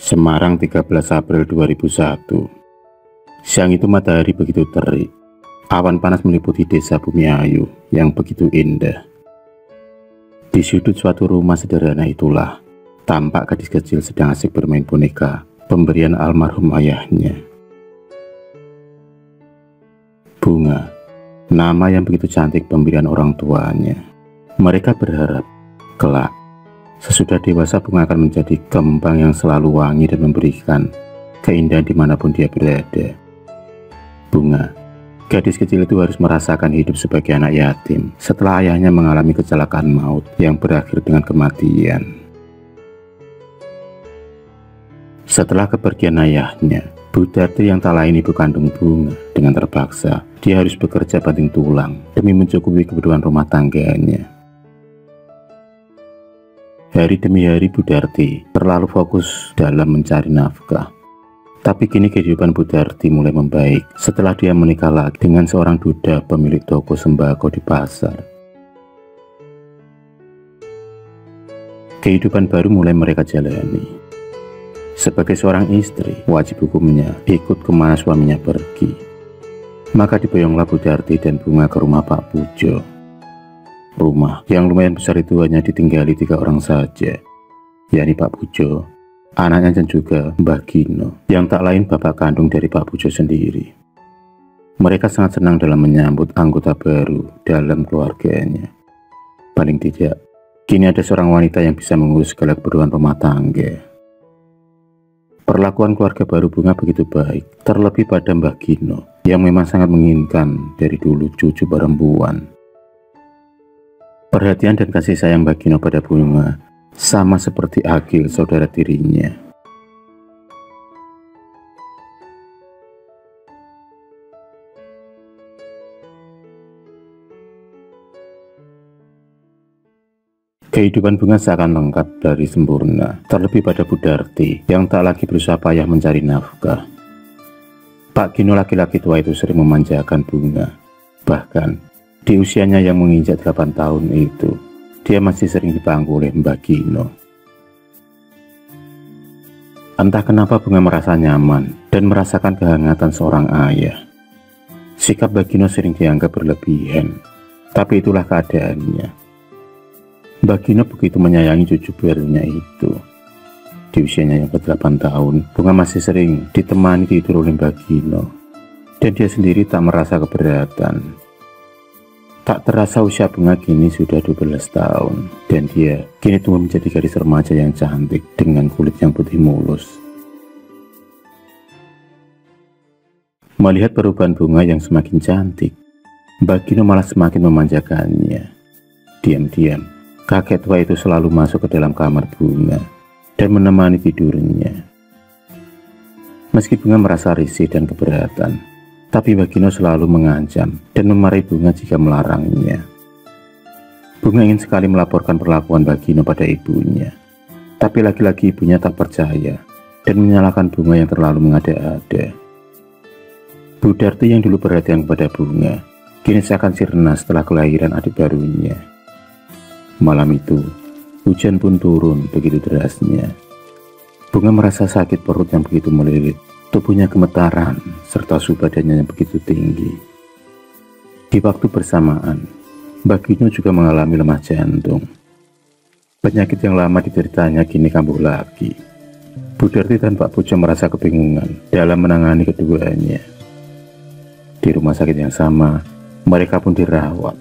Semarang 13 April 2001. Siang itu matahari begitu terik. Awan panas meliputi desa Bumi Ayu yang begitu indah. Di sudut suatu rumah sederhana itulah tampak gadis kecil sedang asik bermain boneka pemberian almarhum ayahnya. Bunga, nama yang begitu cantik pemberian orang tuanya. Mereka berharap kelak sesudah dewasa Bunga akan menjadi kembang yang selalu wangi dan memberikan keindahan dimanapun dia berada. Bunga, gadis kecil itu harus merasakan hidup sebagai anak yatim setelah ayahnya mengalami kecelakaan maut yang berakhir dengan kematian. Setelah kepergian ayahnya, Budarti yang tak lain ibu kandung Bunga, dengan terpaksa dia harus bekerja banting tulang demi mencukupi kebutuhan rumah tangganya. Hari demi hari Budarti terlalu fokus dalam mencari nafkah. Tapi kini kehidupan Budarti mulai membaik setelah dia menikah lagi dengan seorang duda pemilik toko sembako di pasar. Kehidupan baru mulai mereka jalani. Sebagai seorang istri, wajib hukumnya ikut kemana suaminya pergi. Maka diboyonglah Budarti dan Bunga ke rumah Pak Pujo. Rumah yang lumayan besar itu hanya ditinggali 3 orang saja, yakni Pak Pujo, anaknya dan juga Mbah Gino, yang tak lain bapak kandung dari Pak Pujo sendiri. Mereka sangat senang dalam menyambut anggota baru dalam keluarganya. Paling tidak, kini ada seorang wanita yang bisa mengurus segala keperluan rumah tangga. Perlakuan keluarga baru Bunga begitu baik, terlebih pada Mbah Gino, yang memang sangat menginginkan dari dulu cucu perempuan. Perhatian dan kasih sayang Mbah Gino pada Bunga sama seperti Agil, saudara tirinya. Kehidupan Bunga seakan lengkap dari sempurna, terlebih pada Budarti yang tak lagi berusaha payah mencari nafkah. Pak Gino laki-laki tua itu sering memanjakan Bunga. Bahkan di usianya yang menginjak 8 tahun itu, dia masih sering dipangku oleh Mbah Gino. Entah kenapa Bunga merasa nyaman dan merasakan kehangatan seorang ayah. Sikap Mbah Gino sering dianggap berlebihan, tapi itulah keadaannya. Mbah Gino begitu menyayangi cucu barunya itu. Di usianya yang ke-8 tahun, Bunga masih sering ditemani tidur oleh Mbah Gino, dan dia sendiri tak merasa keberatan. Tak terasa usia Bunga kini sudah 12 tahun, dan dia kini tumbuh menjadi gadis remaja yang cantik dengan kulit yang putih mulus. Melihat perubahan Bunga yang semakin cantik, Mbah Gino malah semakin memanjakannya. Diam-diam, kakek tua itu selalu masuk ke dalam kamar Bunga dan menemani tidurnya. Meski Bunga merasa risih dan keberatan, tapi Mbah Gino selalu mengancam dan memarahi Bunga jika melarangnya. Bunga ingin sekali melaporkan perlakuan Mbah Gino pada ibunya, tapi lagi-lagi ibunya tak percaya dan menyalahkan Bunga yang terlalu mengada-ada. Budarti yang dulu perhatian kepada Bunga, kini seakan sirna setelah kelahiran adik barunya. Malam itu, hujan pun turun begitu derasnya. Bunga merasa sakit perut yang begitu melilit. Tubuhnya gemetaran, serta suhu badannya yang begitu tinggi. Di waktu bersamaan, Mbah Gino juga mengalami lemah jantung. Penyakit yang lama dideritanya kini kambuh lagi. Budarti dan Pak Pujo merasa kebingungan dalam menangani keduanya. Di rumah sakit yang sama, mereka pun dirawat.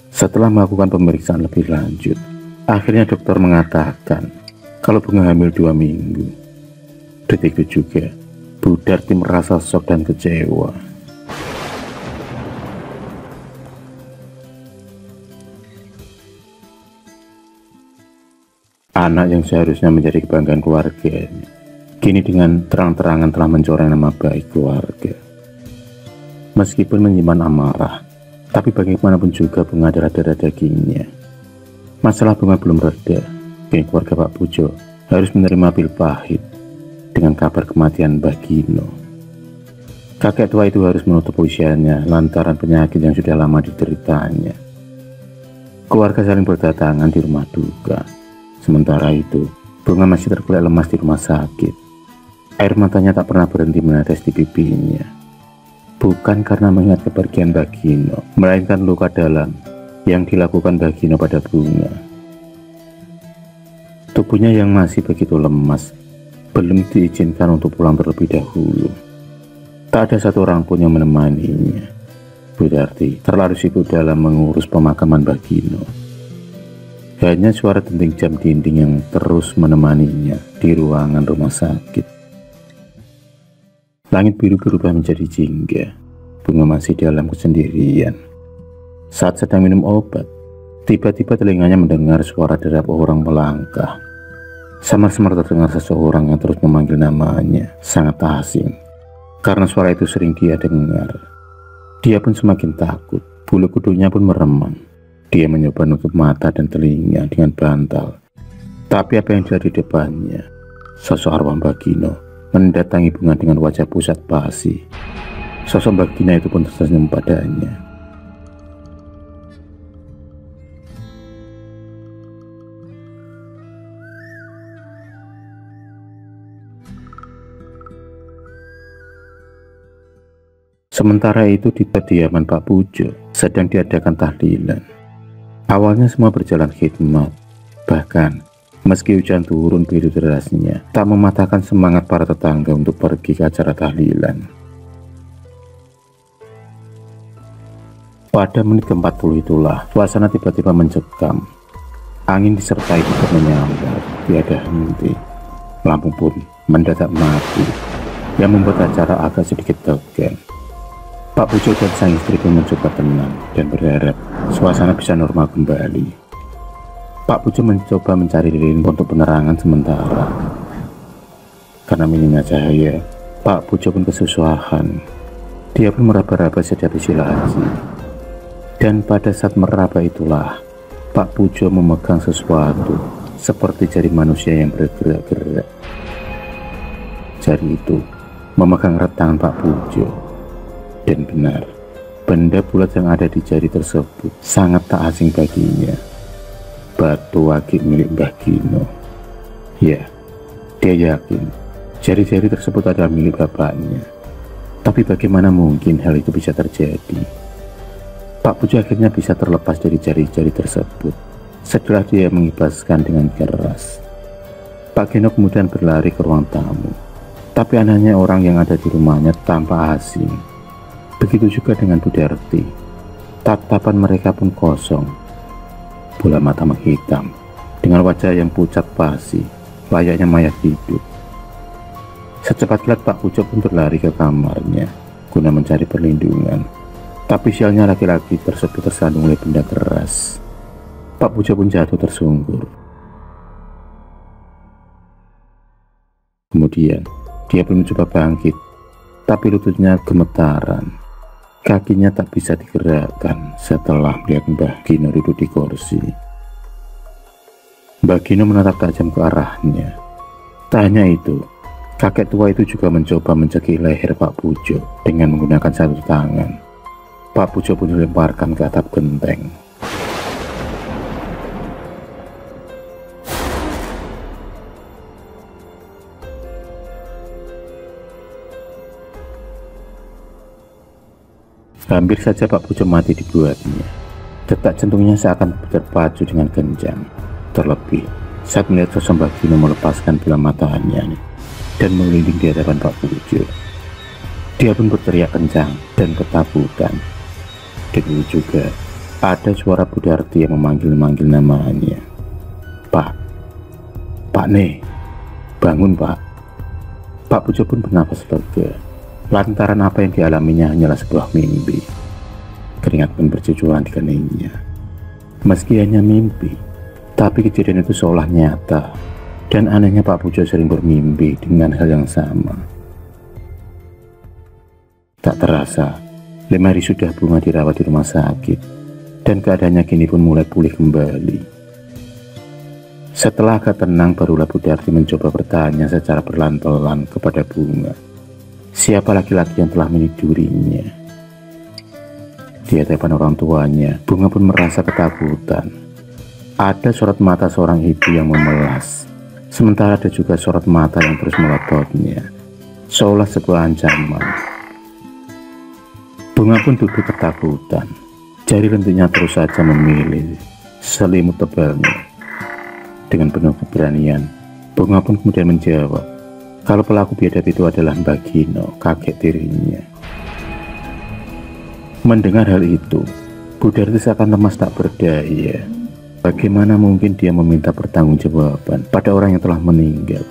Setelah melakukan pemeriksaan lebih lanjut, akhirnya dokter mengatakan kalau Bunga hamil 2 minggu. Detik itu juga Budarti merasa shock dan kecewa. Anak yang seharusnya menjadi kebanggaan keluarga, kini dengan terang-terangan telah mencoreng nama baik keluarga. Meskipun menyimpan amarah, tapi bagaimanapun juga Bunga adalah darah dagingnya. Masalah Bunga belum reda, kini keluarga Pak Pujo harus menerima pil pahit dengan kabar kematian Mbah Gino. Kakek tua itu harus menutup usianya lantaran penyakit yang sudah lama dideritanya. Keluarga saling berdatangan di rumah duka. Sementara itu, Bunga masih terkulai lemas di rumah sakit. Air matanya tak pernah berhenti menetes di pipinya. Bukan karena mengingat kepergian Bagino, melainkan luka dalam yang dilakukan Bagino pada Bunga. Tubuhnya yang masih begitu lemas belum diizinkan untuk pulang terlebih dahulu. Tak ada satu orang pun yang menemaninya. Berarti terlalu sibuk dalam mengurus pemakaman Bagino. Hanya suara denting jam dinding yang terus menemaninya di ruangan rumah sakit. Langit biru berubah menjadi jingga. Bunga masih dalam kesendirian. Saat sedang minum obat, tiba-tiba telinganya mendengar suara derap orang melangkah. Samar-samar terdengar seseorang yang terus memanggil namanya, sangat asing. Karena suara itu sering dia dengar. Dia pun semakin takut, bulu kuduknya pun meremang. Dia mencoba menutup mata dan telinga dengan bantal. Tapi apa yang dilihat di depannya? Sosok arwah Bagino mendatangi Bunga dengan wajah pusat basi. Sosok Bagina itu pun tersenyum padanya. Sementara itu di kediaman Pak Pujo sedang diadakan tahlilan. Awalnya semua berjalan khidmat. Bahkan meski hujan turun begitu derasnya, tak mematahkan semangat para tetangga untuk pergi ke acara tahlilan. Pada menit ke-40 itulah, suasana tiba-tiba mencekam. Angin disertai hujan menyambar, tiada henti. Lampu pun mendadak mati, yang membuat acara agak sedikit tegang. Pak Pujo dan sang istri pun mencoba tenang dan berharap suasana bisa normal kembali. Pak Pujo mencoba mencari lilin untuk penerangan sementara. Karena minimnya cahaya, Pak Pujo pun kesusahan. Dia pun meraba-raba setiap isi laci. Dan pada saat meraba itulah, Pak Pujo memegang sesuatu seperti jari manusia yang bergerak-gerak. Jari itu memegang erat tangan Pak Pujo. Dan benar, benda bulat yang ada di jari tersebut sangat tak asing baginya. Batu akik milik Bagino. Ya, dia yakin jari-jari tersebut adalah milik bapaknya. Tapi bagaimana mungkin hal itu bisa terjadi? Pak Pujo akhirnya bisa terlepas dari jari-jari tersebut setelah dia mengibaskan dengan keras. Pak Gino kemudian berlari ke ruang tamu. Tapi anehnya orang yang ada di rumahnya tampak asing. Begitu juga dengan Budarti. Tatapan mereka pun kosong. Bola mata menghitam dengan wajah yang pucat pasi, layaknya mayat hidup. Secepat kilat Pak Pujo pun berlari ke kamarnya guna mencari perlindungan. Tapi sialnya laki-laki tersebut tersandung oleh benda keras. Pak Pujo pun jatuh tersungkur. Kemudian dia pun mencoba bangkit, tapi lututnya gemetaran. Kakinya tak bisa digerakkan setelah melihat Mbah Gino duduk di kursi. Mbah Gino menatap tajam ke arahnya. Tak hanya itu, kakek tua itu juga mencoba mencekik leher Pak Pujo dengan menggunakan satu tangan. Pak Pujo pun dilemparkan ke atap genteng. Hampir saja Pak Pujo mati dibuatnya. Detak jantungnya seakan berpacu dengan kencang. Terlebih saat melihat sosok Mbah Gino melepaskan bola matanya dan melinding di hadapan Pak Pujo. Dia pun berteriak kencang dan ketakutan. Dan itu juga ada suara Budarti yang memanggil-manggil namanya. Pak Ne, bangun Pak. Pak Pujo pun bernafas lega. Lantaran apa yang dialaminya hanyalah sebuah mimpi. Keringat pun bercucuran di keningnya. Meski hanya mimpi, tapi kejadian itu seolah nyata. Dan anehnya Pak Pujo sering bermimpi dengan hal yang sama. Tak terasa, 5 hari sudah Bunga dirawat di rumah sakit. Dan keadaannya kini pun mulai pulih kembali. Setelah agak tenang, barulah Budarti mencoba bertanya secara perlahan-lahan kepada Bunga. Siapa laki-laki yang telah menidurinya? Di hadapan orang tuanya, Bunga pun merasa ketakutan. Ada sorot mata seorang ibu yang memelas, Sementara ada juga sorot mata yang terus melototnya, seolah sebuah ancaman. Bunga pun duduk ketakutan. Jari lentiknya terus saja memilih selimut tebalnya. Dengan penuh keberanian, Bunga pun kemudian menjawab kalau pelaku biadab itu adalah Mbak Gino, kakek tirinya. Mendengar hal itu, Bu Darti seakan lemas tak berdaya. Bagaimana mungkin dia meminta pertanggungjawaban pada orang yang telah meninggal?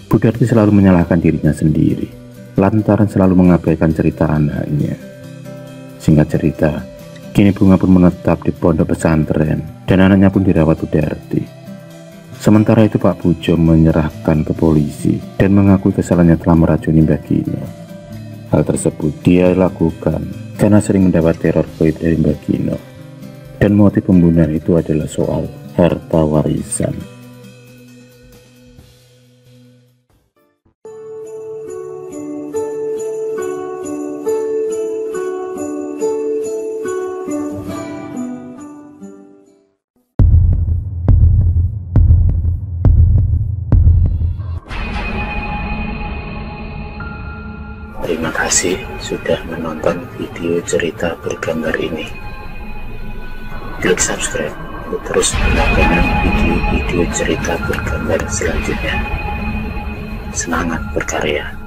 Bu Darti selalu menyalahkan dirinya sendiri, lantaran selalu mengabaikan cerita anaknya. Singkat cerita, kini Bunga pun menetap di pondok pesantren dan anaknya pun dirawat Bu Darti. Sementara itu Pak Pujo menyerahkan ke polisi dan mengakui kesalahannya telah meracuni Mbak Gino. Hal tersebut dia lakukan karena sering mendapat teror goib dari Mbak Gino. Dan motif pembunuhan itu adalah soal harta warisan. Terima kasih sudah menonton video cerita bergambar ini. Klik subscribe untuk terus mendapatkan video-video cerita bergambar selanjutnya. Semangat berkarya.